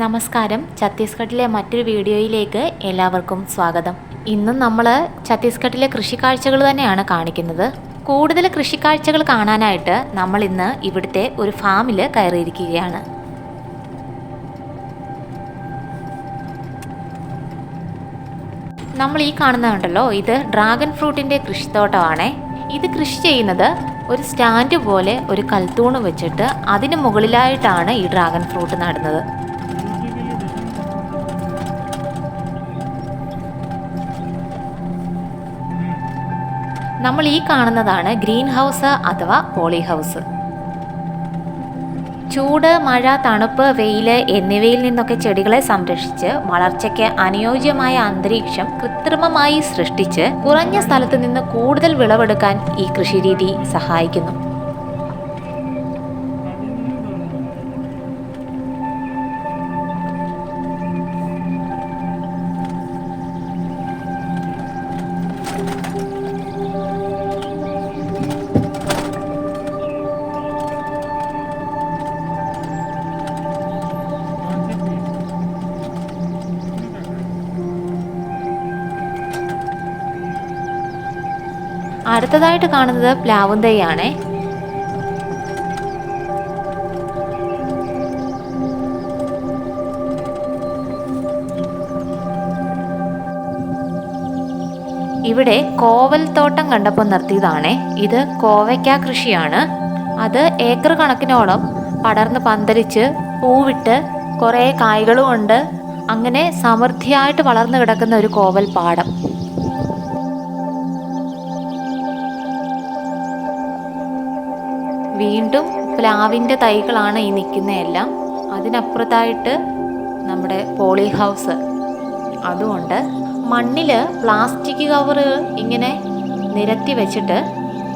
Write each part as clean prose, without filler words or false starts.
നമസ്കാരം. ഛത്തീസ്ഗഡിലെ മറ്റൊരു വീഡിയോയിലേക്ക് എല്ലാവർക്കും സ്വാഗതം. ഇന്നും നമ്മൾ ഛത്തീസ്ഗഡിലെ കൃഷിക്കാഴ്ചകൾ തന്നെയാണ് കാണിക്കുന്നത്. കൂടുതൽ കൃഷിക്കാഴ്ചകൾ കാണാനായിട്ട് നമ്മൾ ഇന്ന് ഇവിടുത്തെ ഒരു ഫാമിൽ കയറിയിരിക്കുകയാണ്. നമ്മൾ ഈ കാണുന്നതുണ്ടല്ലോ, ഇത് ഡ്രാഗൺ ഫ്രൂട്ടിൻ്റെ കൃഷിത്തോട്ടമാണേ. ഇത് കൃഷി ചെയ്യുന്നത് ഒരു സ്റ്റാൻഡ് പോലെ ഒരു കൽത്തൂണ് വെച്ചിട്ട് അതിന് മുകളിലായിട്ടാണ് ഈ ഡ്രാഗൺ ഫ്രൂട്ട് നടുന്നത്. നമ്മൾ ഈ കാണുന്നതാണ് ഗ്രീൻ ഹൗസ് അഥവാ പോളി ഹൗസ്. ചൂട്, മഴ, തണുപ്പ്, വെയിൽ എന്നിവയിൽ നിന്നൊക്കെ ചെടികളെ സംരക്ഷിച്ച് വളർച്ചയ്ക്ക് അനുയോജ്യമായ അന്തരീക്ഷം കൃത്രിമമായി സൃഷ്ടിച്ച് കുറഞ്ഞ സ്ഥലത്ത് നിന്ന് കൂടുതൽ വിളവെടുക്കാൻ ഈ കൃഷിരീതി സഹായിക്കുന്നു. അടുത്തതായിട്ട് കാണുന്നത് പ്ലാവും തൈയാണേ. ഇവിടെ കോവൽ തോട്ടം കണ്ടപ്പോൾ നിർത്തിയതാണേ. ഇത് കോവയ്ക്ക കൃഷിയാണ്. അത് ഏക്കർ കണക്കിനോളം പടർന്ന് പന്തലിച്ച് പൂവിട്ട് കുറേ കായ്കളും ഉണ്ട്. അങ്ങനെ സമൃദ്ധിയായിട്ട് വളർന്നു കിടക്കുന്ന ഒരു കോവൽ പാടം. വീണ്ടും പ്ലാവിൻ്റെ തൈകളാണ് ഈ നിൽക്കുന്നതെല്ലാം. അതിനപ്പുറത്തായിട്ട് നമ്മുടെ പോളി ഹൗസ്. അതുകൊണ്ട് മണ്ണിൽ പ്ലാസ്റ്റിക് കവറ് ഇങ്ങനെ നിരത്തി വെച്ചിട്ട്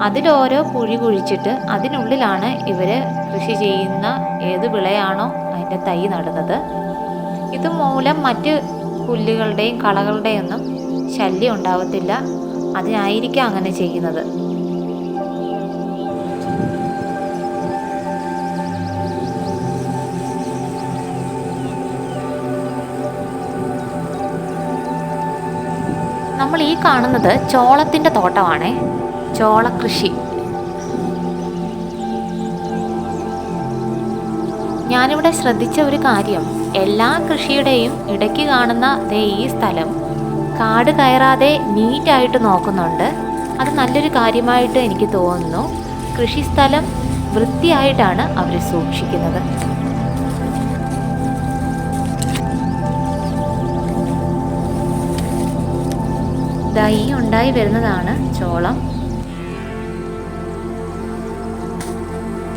അതിലോരോ കുഴി കുഴിച്ചിട്ട് അതിനുള്ളിലാണ് ഇവർ കൃഷി ചെയ്യുന്ന ഏത് വിളയാണോ അതിൻ്റെ തൈ നടുന്നത്. ഇതുമൂലം മറ്റ് പുല്ലുകളുടെയും കളകളുടെയും ഒന്നും ശല്യം ഉണ്ടാവത്തില്ല. അതിനായിരിക്കാം അങ്ങനെ ചെയ്യുന്നത്. നമ്മൾ ഈ കാണുന്നത് ചോളത്തിൻ്റെ തോട്ടമാണേ. ചോളകൃഷി. ഞാനിവിടെ ശ്രദ്ധിച്ച ഒരു കാര്യം, എല്ലാ കൃഷിയുടെയും ഇടയ്ക്ക് കാണുന്ന ഈ സ്ഥലം കാട് കയറാതെ നീറ്റായിട്ട് നോക്കുന്നുണ്ട്. അത് നല്ലൊരു കാര്യമായിട്ട് എനിക്ക് തോന്നുന്നു. കൃഷിസ്ഥലം വൃത്തിയായിട്ടാണ് അവർ സൂക്ഷിക്കുന്നത്. ഈ ഉണ്ടായി വരുന്നതാണ് ചോളം.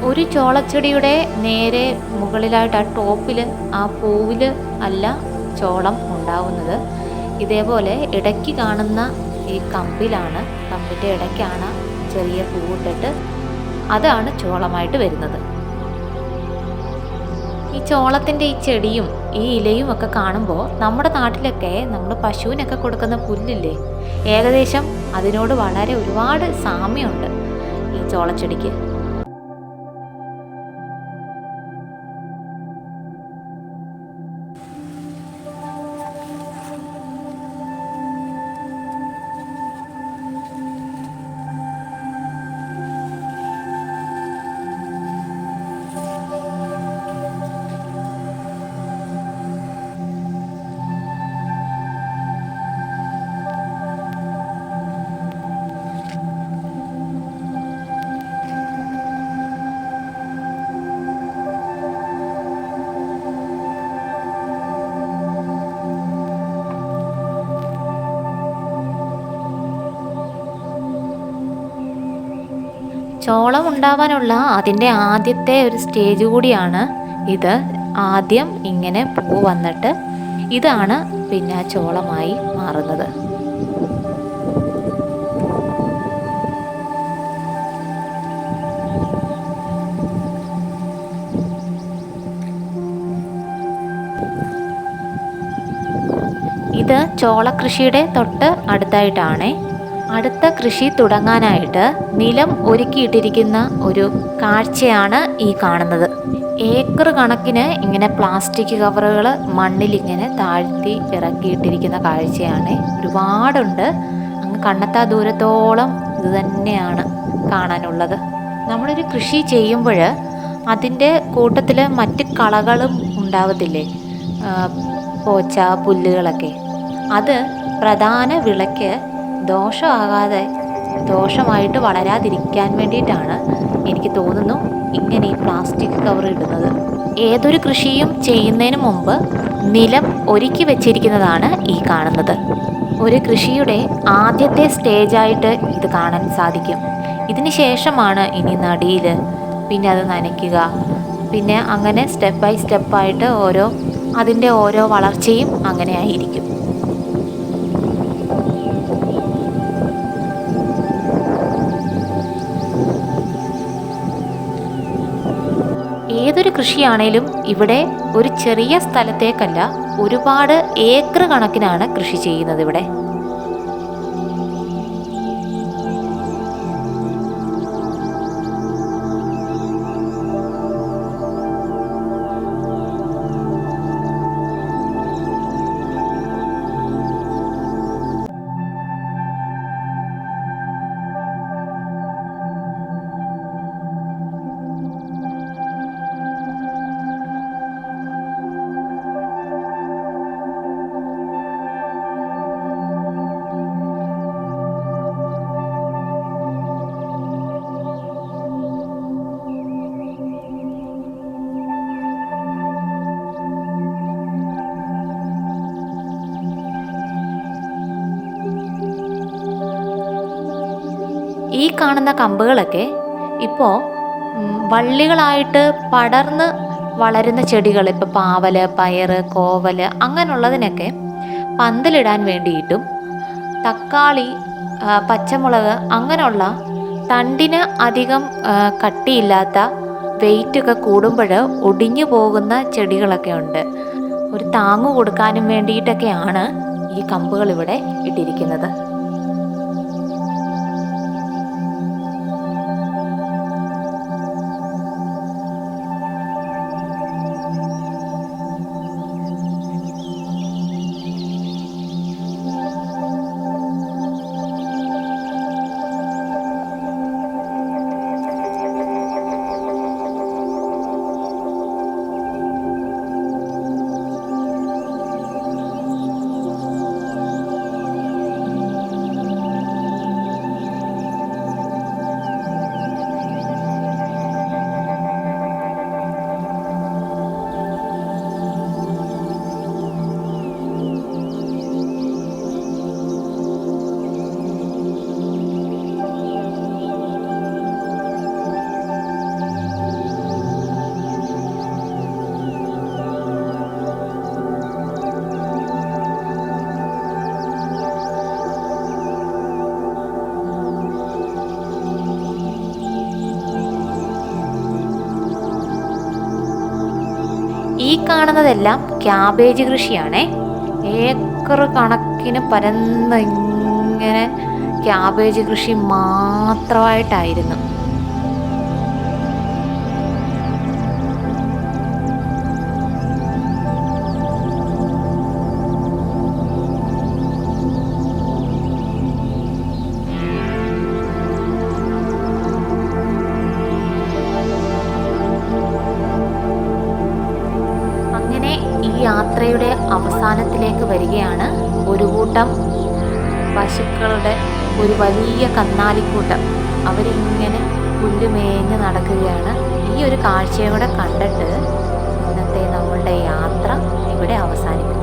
ഒരു ചോളച്ചെടിയുടെ നേരെ മുകളിലായിട്ട് ആ ടോപ്പിൽ ആ പൂവിൽ അല്ല ചോളം ഉണ്ടാവുന്നത്. ഇതേപോലെ ഇടയ്ക്ക് കാണുന്ന ഈ കമ്പിലാണ്, കമ്പിൻ്റെ ഇടയ്ക്കാണ് ചെറിയ പൂവിട്ടിട്ട് അതാണ് ചോളമായിട്ട് വരുന്നത്. ഈ ചോളത്തിൻ്റെ ഈ ചെടിയും ഈ ഇലയും ഒക്കെ കാണുമ്പോൾ നമ്മുടെ നാട്ടിലൊക്കെ നമ്മൾ പശുവിനൊക്കെ കൊടുക്കുന്ന പുല്ലില്ലേ, ഏകദേശം അതിനോട് വളരെ ഒരുപാട് സാമ്യമുണ്ട് ഈ ചോളച്ചെടിക്ക്. ചോളം ഉണ്ടാവാനുള്ള അതിൻ്റെ ആദ്യത്തെ ഒരു സ്റ്റേജ് കൂടിയാണ് ഇത്. ആദ്യം ഇങ്ങനെ പൂ വന്നിട്ട് ഇതാണ് പിന്നെ ചോളമായി മാറുന്നത്. ഇത് ചോളകൃഷിയുടെ തൊട്ട് അടുത്തായിട്ടാണ്. അടുത്ത കൃഷി തുടങ്ങാനായിട്ട് നിലം ഒരുക്കിയിട്ടിരിക്കുന്ന ഒരു കാഴ്ചയാണ് ഈ കാണുന്നത്. ഏക്കർ കണക്കിന് ഇങ്ങനെ പ്ലാസ്റ്റിക് കവറുകൾ മണ്ണിൽ ഇങ്ങനെ താഴ്ത്തി ഇറക്കിയിട്ടിരിക്കുന്ന കാഴ്ചയാണ്. ഒരുപാടുണ്ട്. അങ്ങ് കണ്ണെത്താ ദൂരത്തോളം ഇത് തന്നെയാണ് കാണാനുള്ളത്. നമ്മളൊരു കൃഷി ചെയ്യുമ്പോൾ അതിൻ്റെ കൂട്ടത്തിൽ മറ്റ് കളകളും ഉണ്ടാവത്തില്ലേ, പോച്ച പുല്ലുകളൊക്കെ. അത് പ്രധാന വിളയ്ക്ക് ദോഷമായിട്ട് വളരാതിരിക്കാൻ വേണ്ടിയിട്ടാണ് എനിക്ക് തോന്നുന്നു ഇങ്ങനെ ഈ പ്ലാസ്റ്റിക് കവർ ഇടുന്നത്. ഏതൊരു കൃഷിയും ചെയ്യുന്നതിന് മുമ്പ് നിലം ഒരുക്കി വെച്ചിരിക്കുന്നതാണ് ഈ കാണുന്നത്. ഒരു കൃഷിയുടെ ആദ്യത്തെ സ്റ്റേജായിട്ട് ഇത് കാണാൻ സാധിക്കും. ഇതിന് ശേഷമാണ് ഇനി നടീൽ, പിന്നെ അത് നനയ്ക്കുക, പിന്നെ അങ്ങനെ സ്റ്റെപ്പ് ബൈ സ്റ്റെപ്പായിട്ട് അതിൻ്റെ ഓരോ വളർച്ചയും അങ്ങനെ ആയിരിക്കും. ഏതൊരു കൃഷിയാണേലും ഇവിടെ ഒരു ചെറിയ സ്ഥലത്തേക്കല്ല, ഒരുപാട് ഏക്കർ കണക്കിനാണ് കൃഷി ചെയ്യുന്നത് ഇവിടെ. ഈ കാണുന്ന കമ്പുകളൊക്കെ ഇപ്പോൾ വള്ളികളായിട്ട് പടർന്ന് വളരുന്ന ചെടികൾ, ഇപ്പോൾ പാവല്, പയറ്, കോവല് അങ്ങനെയുള്ളതിനൊക്കെ പന്തലിടാൻ വേണ്ടിയിട്ടും, തക്കാളി, പച്ചമുളക് അങ്ങനെയുള്ള തണ്ടിന് അധികം കട്ടിയില്ലാത്ത വെയിറ്റൊക്കെ കൂടുമ്പോൾ ഒടിഞ്ഞു പോകുന്ന ചെടികളൊക്കെ ഉണ്ട്. ഒരു താങ്ങു കൊടുക്കാനും വേണ്ടിയിട്ടൊക്കെയാണ് ഈ കമ്പുകൾ ഇവിടെ ഇട്ടിരിക്കുന്നത്. ഈ കാണുന്നതെല്ലാം ക്യാബേജ് കൃഷിയാണേ. ഏക്കർ കണക്കിന് പരന്ന് ഇങ്ങനെ ക്യാബേജ് കൃഷി മാത്രമായിട്ടായിരുന്നു. യാത്രയുടെ അവസാനത്തിലേക്ക് വരികയാണ്. ഒരു കൂട്ടം പശുക്കളുടെ ഒരു വലിയ കന്നാലിക്കൂട്ടം അവരിങ്ങനെ പുല്ലുമേഞ്ഞ് നടക്കുകയാണ്. ഈ ഒരു കാഴ്ചയോടെ കണ്ടിട്ട് ഇന്നത്തെ നമ്മളുടെ യാത്ര ഇവിടെ അവസാനിക്കും.